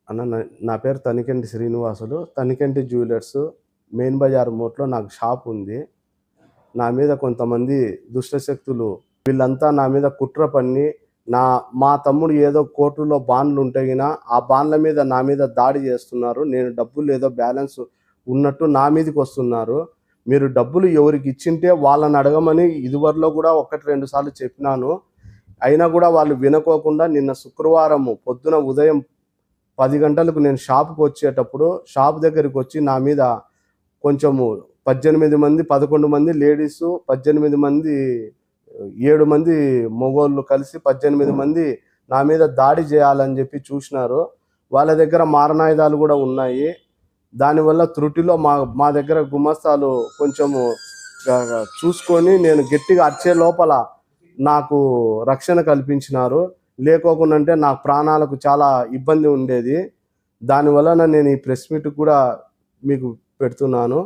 అన్న నా పేరు తనికెంటి శ్రీనివాసులు. తనికెంటి జ్యువెలర్స్ మెయిన్ బజార్ మోట్లో నాకు షాప్ ఉంది. నా మీద కొంతమంది దుష్టశక్తులు వీళ్ళంతా నా మీద కుట్ర పన్ని మా తమ్ముడు ఏదో కోర్టులో బాండ్లు ఉంటే గిన ఆ బాండ్ల మీద నా మీద దాడి చేస్తున్నారు. నేను డబ్బులు ఏదో బ్యాలెన్స్ ఉన్నట్టు నా మీదకి వస్తున్నారు. మీరు డబ్బులు ఎవరికి ఇచ్చింటే వాళ్ళని అడగమని ఇదివరలో కూడా 1-2 సార్లు చెప్పినాను. అయినా కూడా వాళ్ళు వినుకోకుండా నిన్న శుక్రవారం పొద్దున ఉదయం 10 గంటలకు నేను షాప్కి వచ్చేటప్పుడు షాప్ దగ్గరికి వచ్చి నా మీద కొంచెము 18 మంది 11 మంది లేడీసు 18 మంది 7 మంది మగోళ్ళు కలిసి 18 మంది నా మీద దాడి చేయాలని చెప్పి చూసినారు. వాళ్ళ దగ్గర మారణాయుధాలు కూడా ఉన్నాయి. దానివల్ల త్రుటిలో మా దగ్గర గుమస్తాలు కొంచెము చూసుకొని నేను గట్టిగా అరిచే లోపల నాకు రక్షణ కల్పించినారు. లేకోకుండా నా ప్రాణాలకు చాలా ఇబ్బంది ఉండేది. దానివలన నేను ఈ ప్రెస్ మీట్ కూడా మీకు పెడుతున్నాను.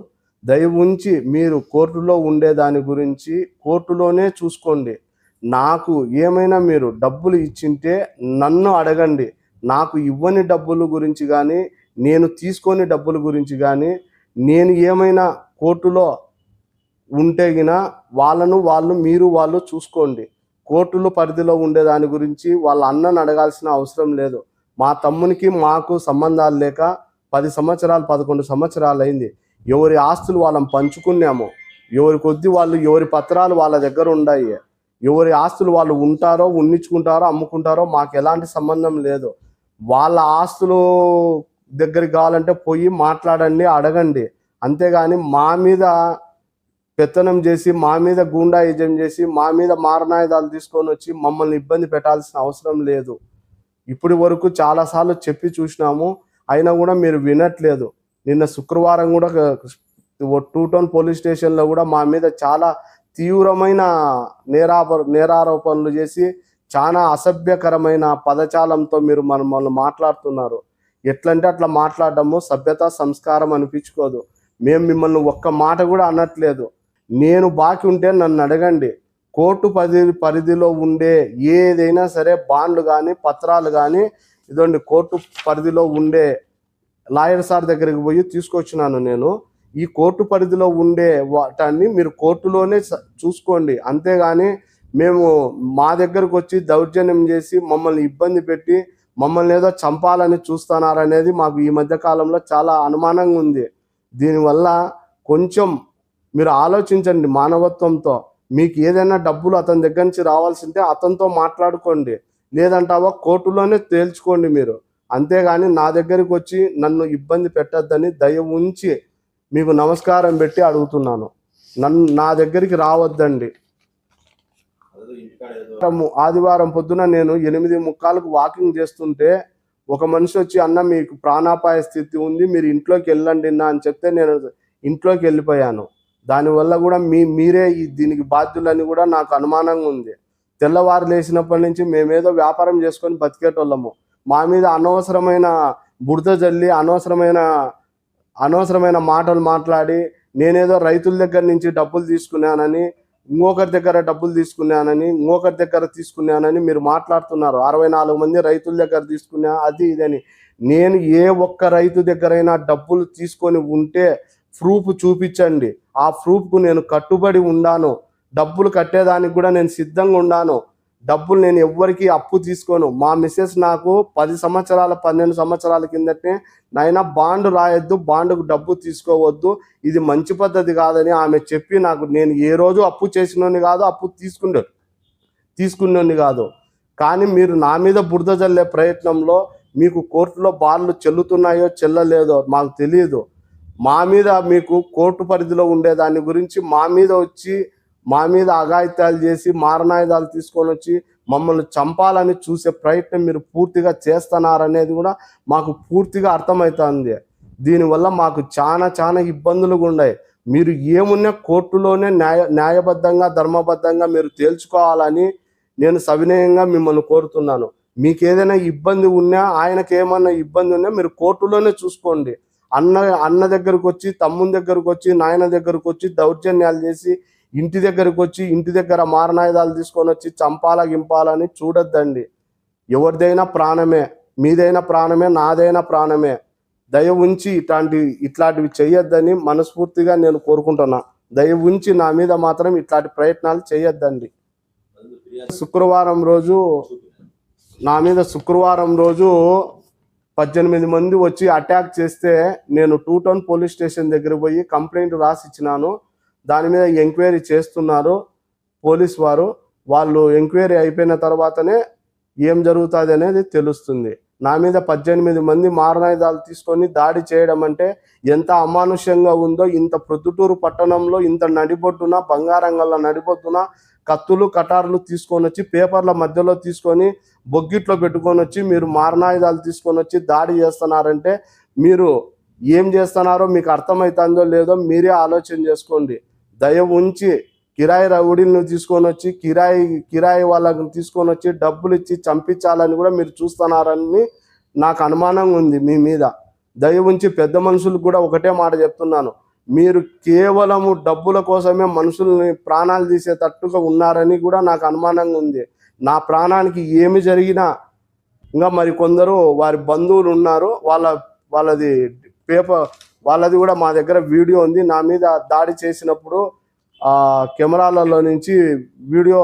దయ ఉంచి మీరు కోర్టులో ఉండే దాని గురించి కోర్టులోనే చూసుకోండి. నాకు ఏమైనా మీరు డబ్బులు ఇచ్చింటే నన్ను అడగండి. నాకు ఇవ్వని డబ్బుల గురించి కానీ నేను తీసుకొని డబ్బుల గురించి కానీ నేను ఏమైనా కోర్టులో ఉంటే గిన వాళ్ళు చూసుకోండి. కోర్టుల పరిధిలో ఉండే దాని గురించి వాళ్ళ అన్నను అడగాల్సిన అవసరం లేదు. మా తమ్మునికి మాకు సంబంధాలు లేక 10 సంవత్సరాలు 11 సంవత్సరాలు అయింది. ఎవరి ఆస్తులు వాళ్ళని పంచుకున్నాము. ఎవరి కొద్ది వాళ్ళు ఎవరి పత్రాలు వాళ్ళ దగ్గర ఉన్నాయి. ఎవరి ఆస్తులు వాళ్ళు ఉంటారో ఉన్నించుకుంటారో అమ్ముకుంటారో మాకు ఎలాంటి సంబంధం లేదు. వాళ్ళ ఆస్తులు దగ్గరికి కావాలంటే పోయి మాట్లాడండి, అడగండి. అంతేగాని మా మీద పెత్తనం చేసి మా మీద గూండాయిజం చేసి మా మీద మారణాయుధాలు తీసుకొని వచ్చి మమ్మల్ని ఇబ్బంది పెట్టాల్సిన అవసరం లేదు. ఇప్పటి వరకు చాలాసార్లు చెప్పి చూసినాము, అయినా కూడా మీరు వినట్లేదు. నిన్న శుక్రవారం కూడా 2 టౌన్ పోలీస్ స్టేషన్లో కూడా మా మీద చాలా తీవ్రమైన నేరారోపణలు చేసి చాలా అసభ్యకరమైన పదజాలంతో మీరు మమ్మల్ని మాట్లాడుతున్నారు. ఎట్లంటే అట్లా మాట్లాడడము సభ్యత సంస్కారం అనిపించుకోదు. మేము మిమ్మల్ని ఒక్క మాట కూడా అనట్లేదు. నేను బాకీ ఉంటే నన్ను అడగండి. కోర్టు పరిధిలో ఉండే ఏదైనా సరే బాండ్లు కానీ పత్రాలు కానీ ఇదండి కోర్టు పరిధిలో ఉండే లాయర్ సార్ దగ్గరికి పోయి తీసుకొచ్చినాను నేను. ఈ కోర్టు పరిధిలో ఉండే వాటాన్ని మీరు కోర్టులోనే చూసుకోండి. అంతేగాని మేము మా దగ్గరకు వచ్చి దౌర్జన్యం చేసి మమ్మల్ని ఇబ్బంది పెట్టి మమ్మల్ని ఏదో చంపాలని చూస్తున్నారనేది మాకు ఈ మధ్య కాలంలో చాలా అనుమానంగా ఉంది. దీనివల్ల కొంచెం మీరు ఆలోచించండి మానవత్వంతో. మీకు ఏదైనా డబ్బులు అతని దగ్గర నుంచి రావాల్సింటే అతనితో మాట్లాడుకోండి. లేదంటావా కోర్టులోనే తేల్చుకోండి మీరు. అంతేగాని నా దగ్గరికి వచ్చి నన్ను ఇబ్బంది పెట్టద్దని దయ ఉంచి మీకు నమస్కారం పెట్టి అడుగుతున్నాను. నా దగ్గరికి రావద్దండి. ఆదివారం పొద్దున నేను 8:45కు వాకింగ్ చేస్తుంటే ఒక మనిషి వచ్చి అన్న మీకు ప్రాణాపాయ స్థితి ఉంది, మీరు ఇంట్లోకి వెళ్ళండి అని చెప్తే నేను ఇంట్లోకి వెళ్ళిపోయాను. దానివల్ల కూడా మీరే దీనికి బాధ్యులని కూడా నాకు అనుమానంగా ఉంది. తెల్లవారు లేచినప్పటి నుంచి మేమేదో వ్యాపారం చేసుకొని బతికేటోళ్ళము. మా మీద అనవసరమైన బురద జల్లి అనవసరమైన మాటలు మాట్లాడి నేనేదో రైతుల దగ్గర నుంచి డబ్బులు తీసుకున్నానని ఇంకొకరి దగ్గర డబ్బులు తీసుకున్నానని ఇంకొకరి దగ్గర తీసుకున్నానని మీరు మాట్లాడుతున్నారు. 64 మంది రైతుల దగ్గర తీసుకున్నా అది ఇదని. నేను ఏ ఒక్క రైతు దగ్గరైనా డబ్బులు తీసుకొని ఉంటే ప్రూఫ్ చూపించండి. ఆ ప్రూఫ్కు నేను కట్టుబడి ఉన్నాను. డబ్బులు కట్టేదానికి కూడా నేను సిద్ధంగా ఉన్నాను. డబ్బులు నేను ఎవ్వరికి అప్పు తీసుకోను. మా మిస్సెస్ నాకు 10 సంవత్సరాల 12 సంవత్సరాల కిందటే నాయన బాండ్ రాయొద్దు, బాండుకు డబ్బు తీసుకోవద్దు, ఇది మంచి పద్ధతి కాదని ఆమె చెప్పి నాకు నేను ఏ రోజు అప్పు చేసినోని కాదు, అప్పు తీసుకున్నోని కాదు. కానీ మీరు నా మీద బురద జల్లే ప్రయత్నంలో మీకు కోర్టులో బాండ్లు చెల్లుతున్నాయో చెల్లలేదో మాకు తెలియదు. మా మీద మీకు కోర్టు పరిధిలో ఉండే దాని గురించి మా మీద అఘాయిత్యాలు చేసి మారణాయుధాలు తీసుకొని వచ్చి మమ్మల్ని చంపాలని చూసే ప్రయత్నం మీరు పూర్తిగా చేస్తున్నారనేది కూడా మాకు పూర్తిగా అర్థమవుతుంది. దీనివల్ల మాకు చాలా ఇబ్బందులు ఉన్నాయి. మీరు ఏమున్నా కోర్టులోనే న్యాయబద్ధంగా ధర్మబద్ధంగా మీరు తేల్చుకోవాలని నేను సవినయంగా మిమ్మల్ని కోరుతున్నాను. మీకు ఏదైనా ఇబ్బంది ఉన్నా ఆయనకి ఏమన్నా ఇబ్బంది ఉన్నా మీరు కోర్టులోనే చూసుకోండి. అన్న దగ్గరకు వచ్చి తమ్ముని దగ్గరకు వచ్చి నాయన దగ్గరకు వచ్చి దౌర్జన్యాలు చేసి ఇంటి దగ్గరకు వచ్చి ఇంటి దగ్గర మారణాయుధాలు తీసుకొని వచ్చి చంపాలని చూడొద్దండి. ఎవరిదైనా ప్రాణమే. మీదైన ప్రాణమే, నాదైన ప్రాణమే. దయ ఉంచి ఇట్లాంటివి చేయొద్దని మనస్ఫూర్తిగా నేను కోరుకుంటున్నా. దయ ఉంచి నా మీద మాత్రం ఇట్లాంటి ప్రయత్నాలు చేయొద్దండి. శుక్రవారం రోజు నా మీద 18 మంది వచ్చి అటాక్ చేస్తే నేను 2 టౌన్ పోలీస్ స్టేషన్ దగ్గర పోయి కంప్లైంట్ రాసి ఇచ్చినాను. దాని మీద ఎంక్వైరీ చేస్తున్నారు పోలీస్ వారు. వాళ్ళు ఎంక్వైరీ అయిపోయిన తర్వాతనే ఏం జరుగుతుంది అనేది తెలుస్తుంది. నా మీద 18 మంది మారణాయుధాలు తీసుకొని దాడి చేయడం అంటే ఎంత అమానుష్యంగా ఉందో. ఇంత ప్రొద్దుటూరు పట్టణంలో ఇంత నడిబొడ్డున, బంగారంగల్ల నడిబొడ్డున కత్తులు కటార్లు తీసుకొని వచ్చి పేపర్ల మధ్యలో తీసుకొని బొగ్గిట్లో పెట్టుకొని వచ్చి మీరు మారణాయుధాలు తీసుకొని వచ్చి దాడి చేస్తున్నారంటే మీరు ఏం చేస్తున్నారో మీకు అర్థమవుతుందో లేదో మీరే ఆలోచన చేసుకోండి. దయ ఉంచి కిరాయి రౌడీలను తీసుకొని వచ్చి కిరాయి వాళ్ళని తీసుకొని వచ్చి డబ్బులు ఇచ్చి చంపించాలని కూడా మీరు చూస్తున్నారని నాకు అనుమానంగా ఉంది మీ మీద. దయ ఉంచి పెద్ద మనుషులకు కూడా ఒకటే మాట చెప్తున్నాను, మీరు కేవలము డబ్బుల కోసమే మనుషుల్ని ప్రాణాలు తీసేటట్టుగా ఉన్నారని కూడా నాకు అనుమానంగా ఉంది. నా ప్రాణానికి ఏమి జరిగినా ఇంకా మరి కొందరు వారి బంధువులు ఉన్నారు, వాళ్ళది కూడా మా దగ్గర వీడియో ఉంది. నా మీద దాడి చేసినప్పుడు కెమెరాలలో నుంచి వీడియో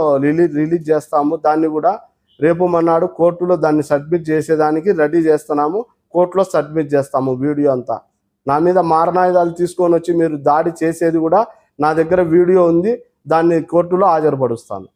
రిలీజ్ చేస్తాము. దాన్ని కూడా రేపు మన్నాడు కోర్టులో దాన్ని సబ్మిట్ చేసేదానికి రెడీ చేస్తున్నాము. కోర్టులో సబ్మిట్ చేస్తాము వీడియో అంతా. నా మీద మారణాయుధాలు తీసుకొని వచ్చి మీరు దాడి చేసేది కూడా నా దగ్గర వీడియో ఉంది. దాన్ని కోర్టులో హాజరుపరుస్తాను.